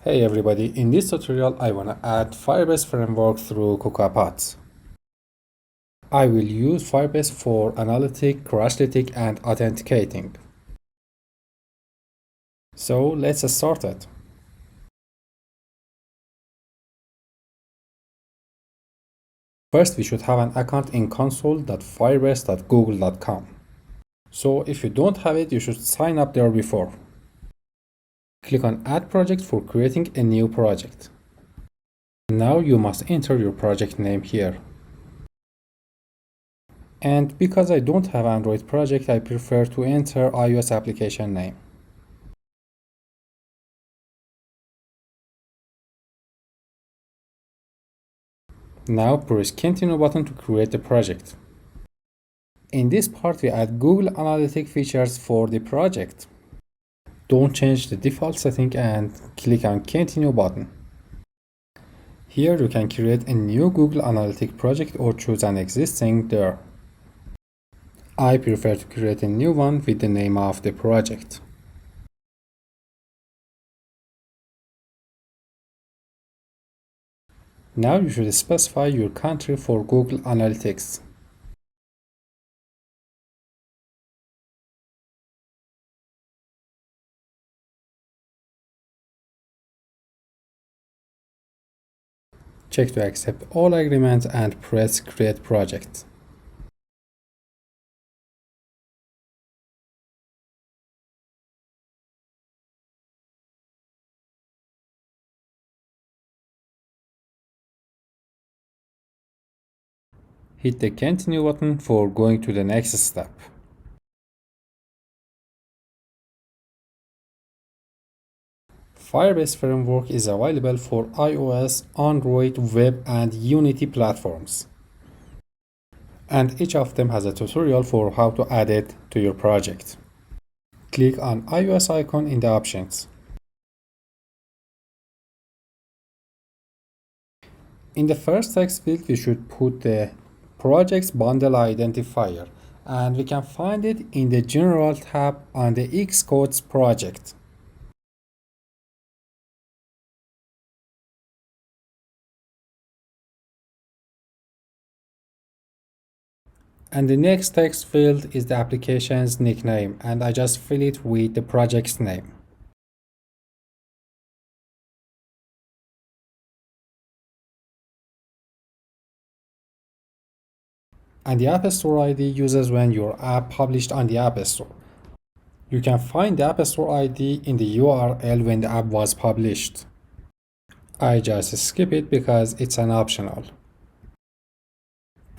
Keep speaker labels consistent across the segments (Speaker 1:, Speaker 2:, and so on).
Speaker 1: Hey everybody, in this tutorial I want to add Firebase framework through Cocoapods. I will use Firebase for analytic, crashlytic and authenticating. So let's start it. First we should have an account in console.firebase.google.com. So if you don't have it, you should sign up there before. Click on Add Project for creating a new project. Now you must enter your project name here. And because I don't have Android project, I prefer to enter iOS application name. Now press Continue button to create the project. In this part, we add Google Analytics features for the project. Don't change the default setting and click on Continue button. Here you can create a new Google Analytics project or choose an existing there. I prefer to create a new one with the name of the project. Now you should specify your country for Google Analytics. Check to accept all agreements and press Create Project. Hit the Continue button for going to the next step. Firebase framework is available for iOS, Android, web, and Unity platforms. And each of them has a tutorial for how to add it to your project. Click on iOS icon in the options. In the first text field, we should put the project's bundle identifier, and we can find it in the General tab on the Xcode's project. And the next text field is the application's nickname, and I just fill it with the project's name. And the App Store ID uses when your app published on the App Store. You can find the App Store ID in the URL when the app was published. I just skip it because it's an optional.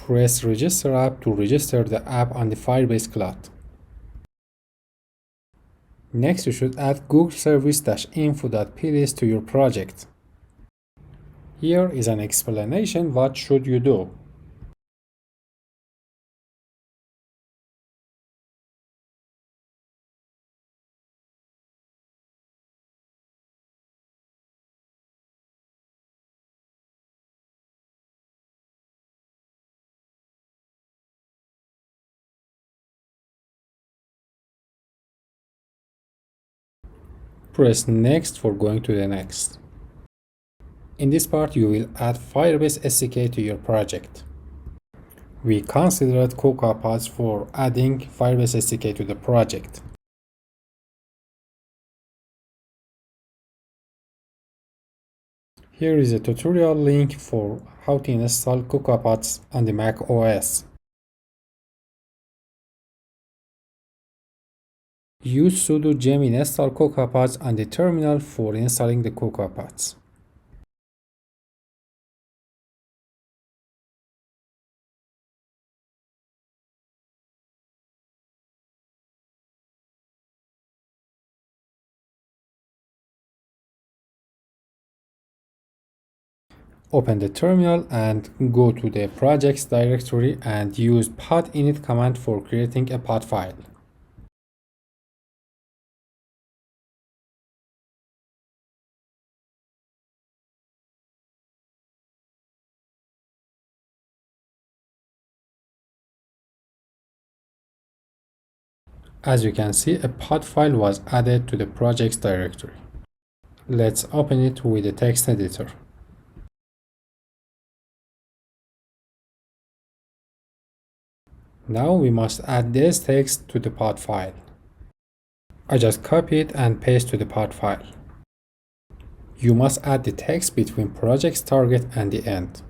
Speaker 1: Press Register App to register the app on the Firebase cloud. Next, you should add Google service-info.plist to your project. Here is an explanation what should you do. Press Next for going to the next. In this part, you will add Firebase SDK to your project. We considered Cocoapods for adding Firebase SDK to the project. Here is a tutorial link for how to install Cocoapods on the Mac OS. Use sudo gem install Cocoapods on the terminal for installing the Cocoapods. Open the terminal and go to the projects directory and use pod init command for creating a pod file. As you can see, a pod file was added to the projects directory. Let's open it with the text editor. Now we must add this text to the pod file. I just copy it and paste to the pod file. You must add the text between project's target and the end.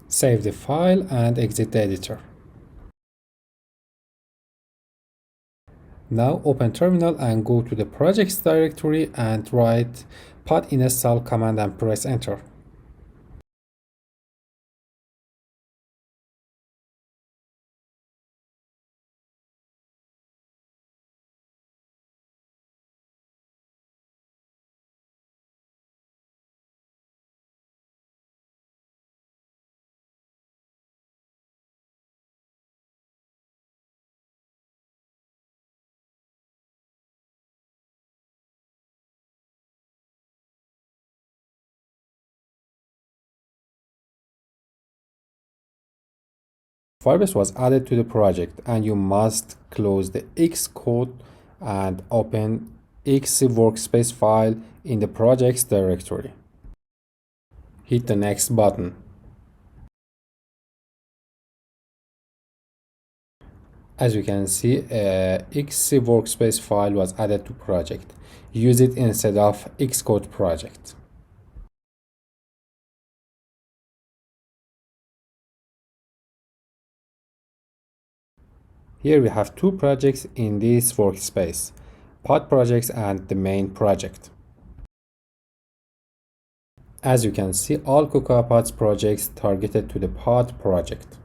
Speaker 1: Save the file and exit the editor. Now open terminal and go to the projects directory and write pod install command and press enter. Firebase was added to the project and you must close the Xcode and open X workspace file in the projects directory. Hit the next button. As you can see, X workspace file was added to project. Use it instead of Xcode project. Here we have two projects in this workspace, pod projects and the main project. As you can see, all Cocoapods projects targeted to the pod project.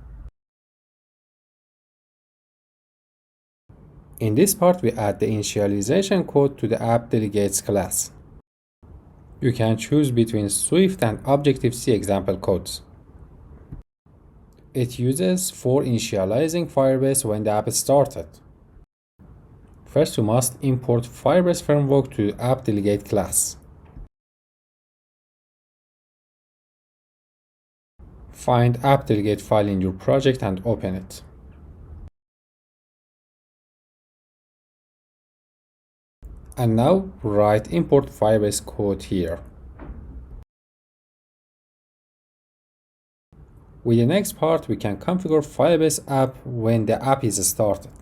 Speaker 1: In this part, we add the initialization code to the app delegates class. You can choose between Swift and Objective-C example codes. It uses for initializing Firebase when the app is started. First, you must import Firebase framework to app delegate class. Find app delegate file in your project and open it. And now write import Firebase code here. With the next part, we can configure Firebase app when the app is started.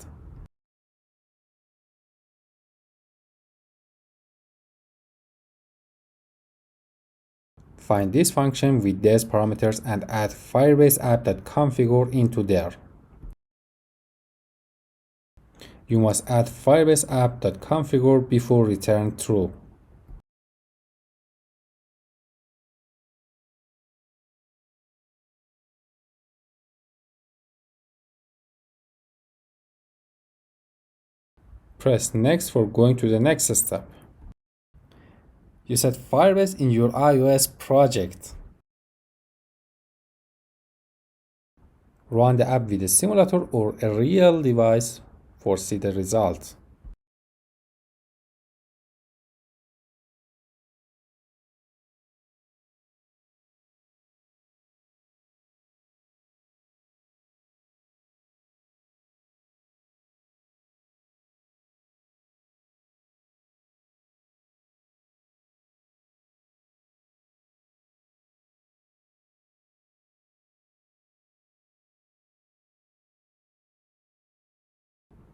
Speaker 1: Find this function with these parameters and add Firebase app.configure into there. You must add Firebase app.configure before return true. Press next for going to the next step. You set Firebase in your iOS project. Run the app with a simulator or a real device for see the result.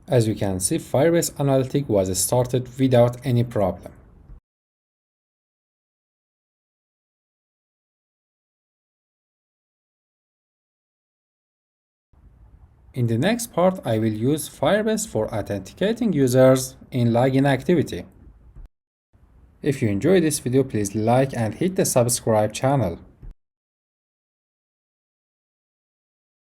Speaker 1: As you can see, Firebase Analytics was started without any problem. In the next part, I will use Firebase for authenticating users in login activity. If you enjoyed this video, please like and hit the subscribe channel.